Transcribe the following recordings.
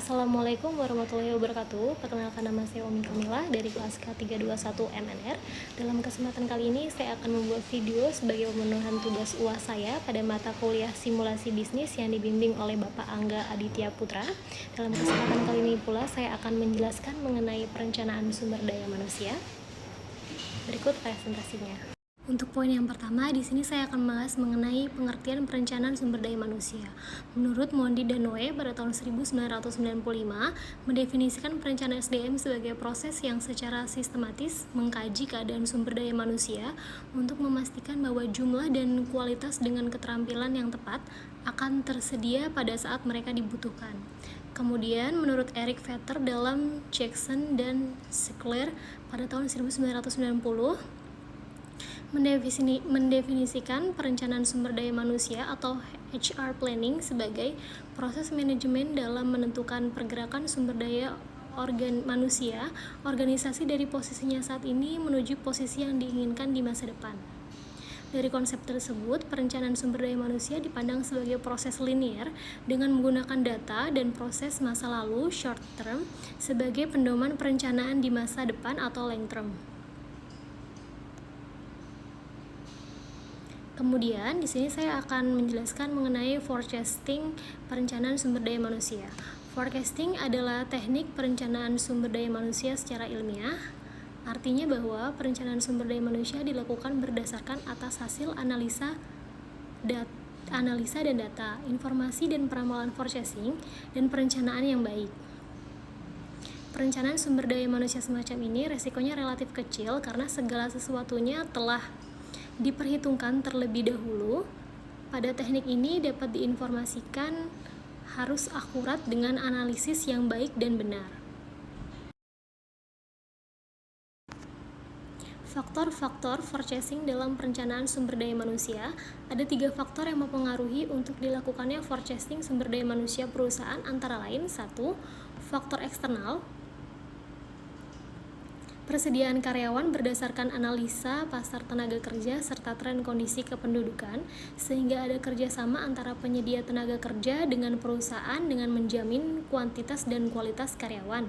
Assalamualaikum warahmatullahi wabarakatuh. Perkenalkan, nama saya Umi Kamila dari kelas K321 MNR. Dalam kesempatan kali ini saya akan membuat video sebagai pemenuhan tugas UAS saya pada mata kuliah simulasi bisnis yang dibimbing oleh Bapak Angga Aditya Putra. Dalam kesempatan kali ini pula saya akan menjelaskan mengenai perencanaan sumber daya manusia. Berikut presentasinya. Untuk poin yang pertama, di sini saya akan membahas mengenai pengertian perencanaan sumber daya manusia. Menurut Mondi dan Noe pada tahun 1995, mendefinisikan perencanaan SDM sebagai proses yang secara sistematis mengkaji keadaan sumber daya manusia untuk memastikan bahwa jumlah dan kualitas dengan keterampilan yang tepat akan tersedia pada saat mereka dibutuhkan. Kemudian, menurut Eric Vetter dalam Jackson dan Sickler pada tahun 1990, mendefinisikan perencanaan sumber daya manusia atau HR planning sebagai proses manajemen dalam menentukan pergerakan sumber daya manusia organisasi dari posisinya saat ini menuju posisi yang diinginkan di masa depan. Dari konsep tersebut, perencanaan sumber daya manusia dipandang sebagai proses linier dengan menggunakan data dan proses masa lalu short term sebagai pedoman perencanaan di masa depan atau long term. Kemudian di sini saya akan menjelaskan mengenai forecasting perencanaan sumber daya manusia. Forecasting adalah teknik perencanaan sumber daya manusia secara ilmiah. Artinya bahwa perencanaan sumber daya manusia dilakukan berdasarkan atas hasil analisa dan data, informasi dan peramalan forecasting dan perencanaan yang baik. Perencanaan sumber daya manusia semacam ini resikonya relatif kecil karena segala sesuatunya telah diperhitungkan terlebih dahulu. Pada teknik ini dapat diinformasikan harus akurat dengan analisis yang baik dan benar. Faktor-faktor forecasting dalam perencanaan sumber daya manusia. Ada 3 faktor yang mempengaruhi untuk dilakukannya forecasting sumber daya manusia perusahaan, antara lain 1. Faktor eksternal, persediaan karyawan berdasarkan analisa pasar tenaga kerja serta tren kondisi kependudukan, sehingga ada kerjasama antara penyedia tenaga kerja dengan perusahaan dengan menjamin kuantitas dan kualitas karyawan.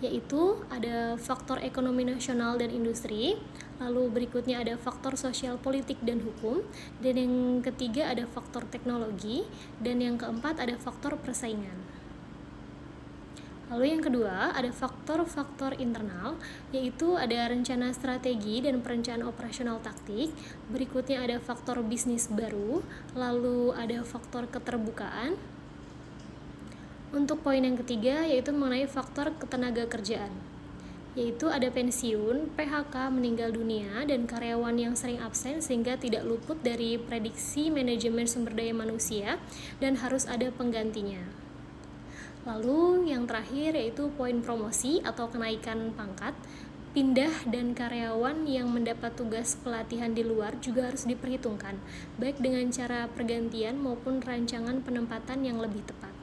Yaitu ada faktor ekonomi nasional dan industri, lalu berikutnya ada faktor sosial politik dan hukum, dan yang ketiga ada faktor teknologi, dan yang keempat ada faktor persaingan. Lalu yang kedua, ada faktor-faktor internal, yaitu ada rencana strategi dan perencanaan operasional taktik. Berikutnya ada faktor bisnis baru, lalu ada faktor keterbukaan. Untuk poin yang ketiga, yaitu mengenai faktor ketenaga kerjaan, yaitu ada pensiun, PHK, meninggal dunia, dan karyawan yang sering absen sehingga tidak luput dari prediksi manajemen sumber daya manusia dan harus ada penggantinya. Lalu yang terakhir yaitu poin promosi atau kenaikan pangkat, pindah dan karyawan yang mendapat tugas pelatihan di luar juga harus diperhitungkan, baik dengan cara pergantian maupun rancangan penempatan yang lebih tepat.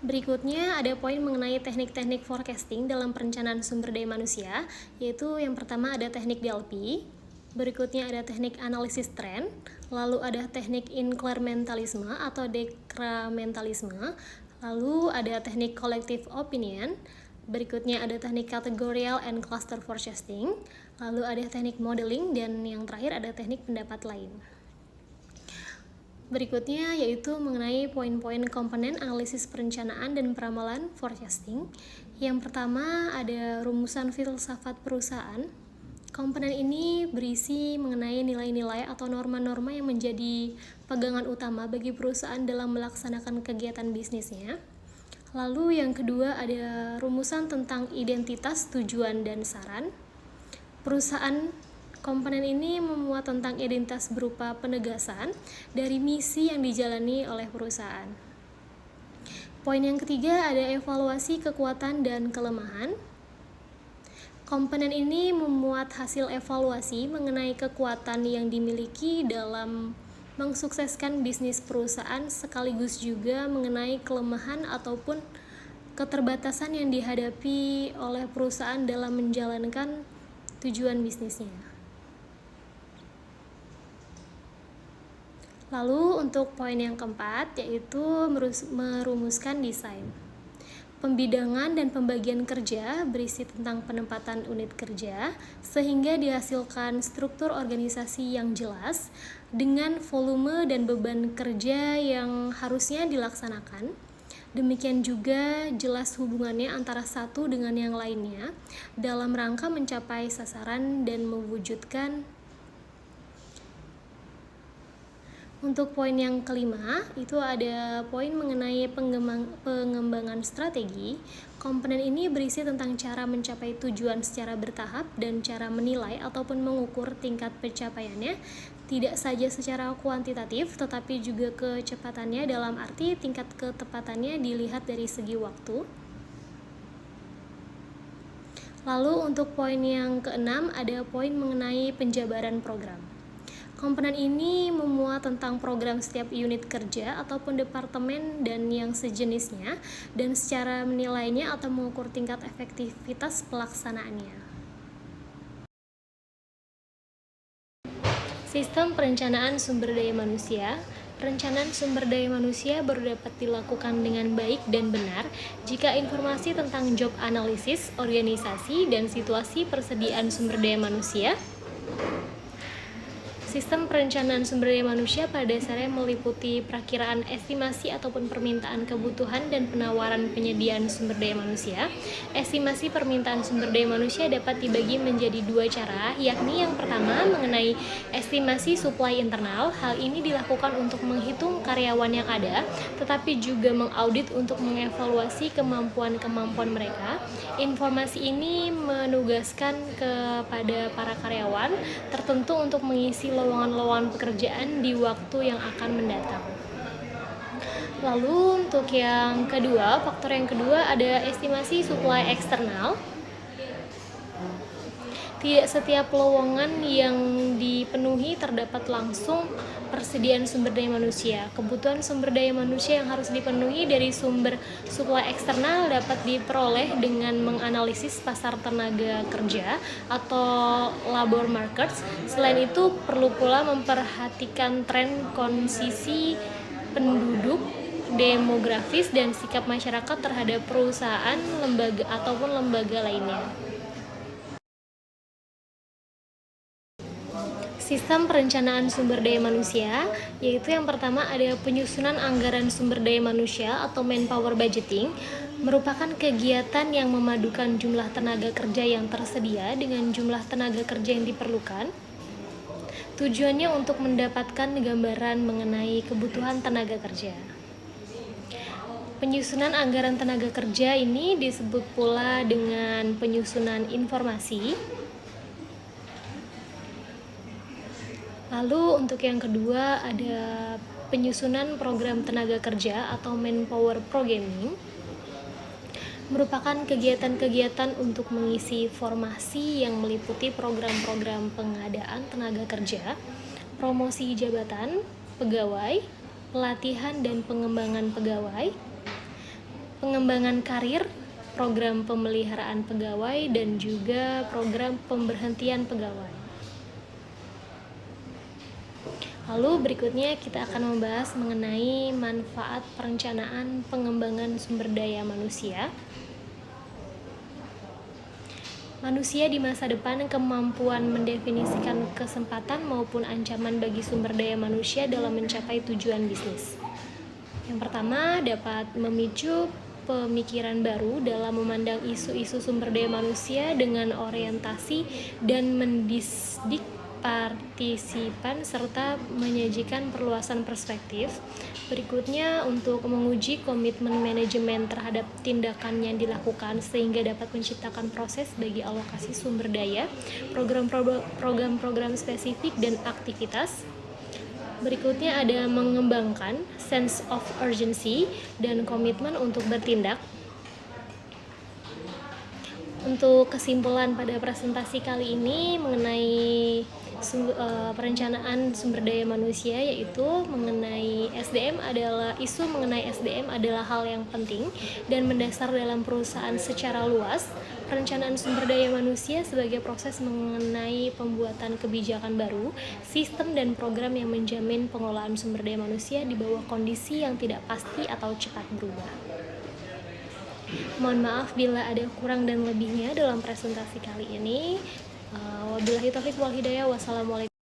Berikutnya ada poin mengenai teknik-teknik forecasting dalam perencanaan sumber daya manusia, yaitu yang pertama ada teknik DLP, berikutnya ada teknik analisis tren, lalu ada teknik incrementalisme atau dekrementalisme, lalu ada teknik collective opinion, berikutnya ada teknik categorical and cluster forecasting, lalu ada teknik modeling, dan yang terakhir ada teknik pendapat lain. Berikutnya yaitu mengenai poin-poin komponen analisis perencanaan dan peramalan forecasting. Yang pertama ada rumusan filsafat perusahaan. Komponen ini berisi mengenai nilai-nilai atau norma-norma yang menjadi pegangan utama bagi perusahaan dalam melaksanakan kegiatan bisnisnya. Lalu yang kedua ada rumusan tentang identitas, tujuan, dan saran. Komponen ini memuat tentang identitas berupa penegasan dari misi yang dijalani oleh perusahaan. Poin yang ketiga ada evaluasi kekuatan dan kelemahan. Komponen ini memuat hasil evaluasi mengenai kekuatan yang dimiliki dalam mensukseskan bisnis perusahaan, sekaligus juga mengenai kelemahan ataupun keterbatasan yang dihadapi oleh perusahaan dalam menjalankan tujuan bisnisnya. Lalu untuk poin yang keempat yaitu merumuskan desain. Pembidangan dan pembagian kerja berisi tentang penempatan unit kerja sehingga dihasilkan struktur organisasi yang jelas dengan volume dan beban kerja yang harusnya dilaksanakan. Demikian juga jelas hubungannya antara satu dengan yang lainnya dalam rangka mencapai sasaran dan mewujudkan. Untuk poin yang kelima, itu ada poin mengenai pengembangan strategi. Komponen ini berisi tentang cara mencapai tujuan secara bertahap dan cara menilai ataupun mengukur tingkat pencapaiannya, tidak saja secara kuantitatif, tetapi juga kecepatannya dalam arti tingkat ketepatannya dilihat dari segi waktu. Lalu untuk poin yang keenam, ada poin mengenai penjabaran program. Komponen ini memuat tentang program setiap unit kerja ataupun departemen dan yang sejenisnya, dan secara menilainya atau mengukur tingkat efektivitas pelaksanaannya. Sistem perencanaan sumber daya manusia. Perencanaan sumber daya manusia baru dapat dilakukan dengan baik dan benar jika informasi tentang job analisis, organisasi, dan situasi persediaan sumber daya manusia. Sistem perencanaan sumber daya manusia pada dasarnya meliputi perakiraan estimasi ataupun permintaan kebutuhan dan penawaran penyediaan sumber daya manusia. Estimasi permintaan sumber daya manusia dapat dibagi menjadi dua cara, yakni yang pertama mengenai estimasi supply internal. Hal ini dilakukan untuk menghitung karyawan yang ada, tetapi juga mengaudit untuk mengevaluasi kemampuan-kemampuan mereka. Informasi ini menugaskan kepada para karyawan tertentu untuk mengisi lowongan-lowongan pekerjaan di waktu yang akan mendatang. Lalu untuk yang kedua, faktor yang kedua ada estimasi supply eksternal. Tidak setiap lowongan yang dipenuhi terdapat langsung persediaan sumber daya manusia. Kebutuhan sumber daya manusia yang harus dipenuhi dari sumber supply eksternal dapat diperoleh dengan menganalisis pasar tenaga kerja atau labor markets. Selain itu, perlu pula memperhatikan tren konsumsi penduduk, demografis, dan sikap masyarakat terhadap perusahaan, lembaga ataupun lembaga lainnya. Sistem perencanaan sumber daya manusia, yaitu yang pertama ada penyusunan anggaran sumber daya manusia atau manpower budgeting, merupakan kegiatan yang memadukan jumlah tenaga kerja yang tersedia dengan jumlah tenaga kerja yang diperlukan. Tujuannya untuk mendapatkan gambaran mengenai kebutuhan tenaga kerja. Penyusunan anggaran tenaga kerja ini disebut pula dengan penyusunan informasi. Lalu untuk yang kedua ada penyusunan program tenaga kerja atau manpower programming, merupakan kegiatan-kegiatan untuk mengisi formasi yang meliputi program-program pengadaan tenaga kerja, promosi jabatan pegawai, pelatihan dan pengembangan pegawai, pengembangan karir, program pemeliharaan pegawai, dan juga program pemberhentian pegawai. Lalu berikutnya kita akan membahas mengenai manfaat perencanaan pengembangan sumber daya manusia. Manusia di masa depan kemampuan mendefinisikan kesempatan maupun ancaman bagi sumber daya manusia dalam mencapai tujuan bisnis. Yang pertama, dapat memicu pemikiran baru dalam memandang isu-isu sumber daya manusia dengan orientasi dan mendidik partisipan serta menyajikan perluasan perspektif. Berikutnya, untuk menguji komitmen manajemen terhadap tindakan yang dilakukan sehingga dapat menciptakan proses bagi alokasi sumber daya, program-program spesifik dan aktivitas. Berikutnya ada mengembangkan sense of urgency dan komitmen untuk bertindak. Untuk kesimpulan pada presentasi kali ini mengenai perencanaan sumber daya manusia, yaitu mengenai isu mengenai SDM adalah hal yang penting dan mendasar dalam perusahaan secara luas. Perencanaan sumber daya manusia sebagai proses mengenai pembuatan kebijakan baru, sistem dan program yang menjamin pengelolaan sumber daya manusia di bawah kondisi yang tidak pasti atau cepat berubah. Mohon maaf bila ada kurang dan lebihnya dalam presentasi kali ini. Wabillahi taufiq wal hidayah. Wassalamualaikum.